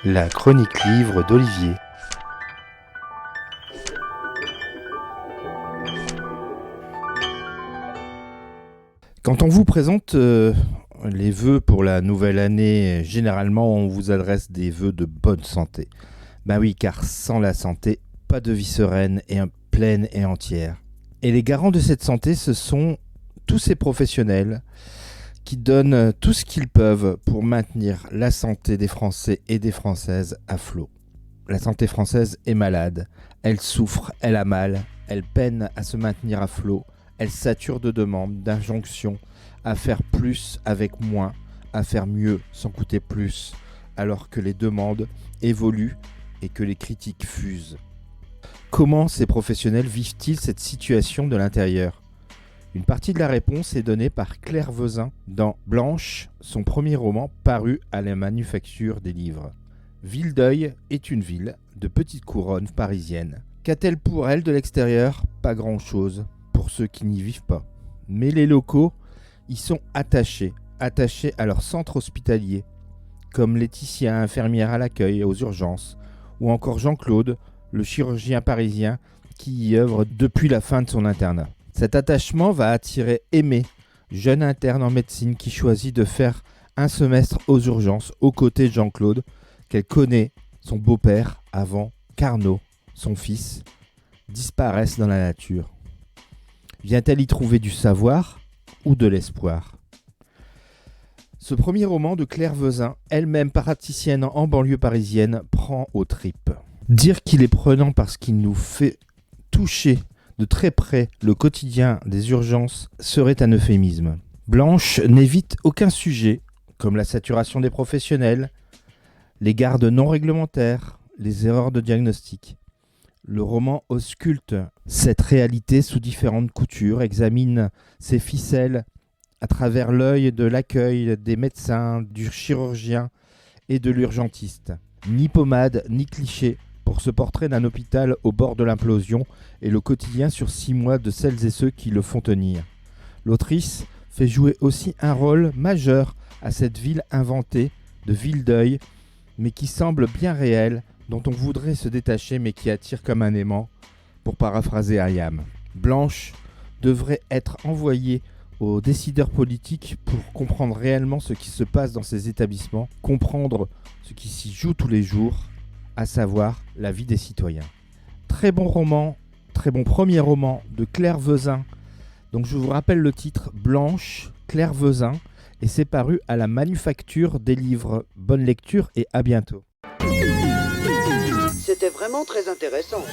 La chronique livre d'Olivier. Quand on vous présente les vœux pour la nouvelle année, généralement on vous adresse des vœux de bonne santé. Ben oui, car sans la santé, pas de vie sereine et pleine et entière. Et les garants de cette santé, ce sont tous ces professionnels qui donnent tout ce qu'ils peuvent pour maintenir la santé des Français et des Françaises à flot. La santé française est malade, elle souffre, elle a mal, elle peine à se maintenir à flot, elle sature de demandes, d'injonctions, à faire plus avec moins, à faire mieux sans coûter plus, alors que les demandes évoluent et que les critiques fusent. Comment ces professionnels vivent-ils cette situation de l'intérieur ? Une partie de la réponse est donnée par Claire Vezin dans Blanche, son premier roman paru à la Manufacture des Livres. Vildeuil est une ville de petite couronne parisienne. Qu'a-t-elle pour elle de l'extérieur ? Pas grand-chose, pour ceux qui n'y vivent pas. Mais les locaux y sont attachés à leur centre hospitalier, comme Laetitia, infirmière à l'accueil, aux urgences, ou encore Jean-Claude, le chirurgien parisien qui y œuvre depuis la fin de son internat. Cet attachement va attirer Aimée, jeune interne en médecine qui choisit de faire un semestre aux urgences aux côtés de Jean-Claude, qu'elle connaît, son beau-père, avant qu'Arnaud, son fils, disparaisse dans la nature. Vient-elle y trouver du savoir ou de l'espoir ? Ce premier roman de Claire Vezin, elle-même praticienne en banlieue parisienne, prend aux tripes. Dire qu'il est prenant parce qu'il nous fait toucher de très près le quotidien des urgences serait un euphémisme. Blanche n'évite aucun sujet, comme la saturation des professionnels, les gardes non réglementaires, les erreurs de diagnostic. Le roman ausculte cette réalité sous différentes coutures, examine ses ficelles à travers l'œil de l'accueil des médecins, du chirurgien et de l'urgentiste. Ni pommade, ni cliché pour ce portrait d'un hôpital au bord de l'implosion et le quotidien sur 6 mois de celles et ceux qui le font tenir. L'autrice fait jouer aussi un rôle majeur à cette ville inventée de Vildeuil, mais qui semble bien réelle, dont on voudrait se détacher mais qui attire comme un aimant, pour paraphraser Hayam. Blanche devrait être envoyée aux décideurs politiques pour comprendre réellement ce qui se passe dans ces établissements, comprendre ce qui s'y joue tous les jours, à savoir la vie des citoyens. Très bon roman, très bon premier roman de Claire Vezin. Donc je vous rappelle le titre, Blanche, Claire Vezin, et c'est paru à la Manufacture des Livres. Bonne lecture et à bientôt. C'était vraiment très intéressant.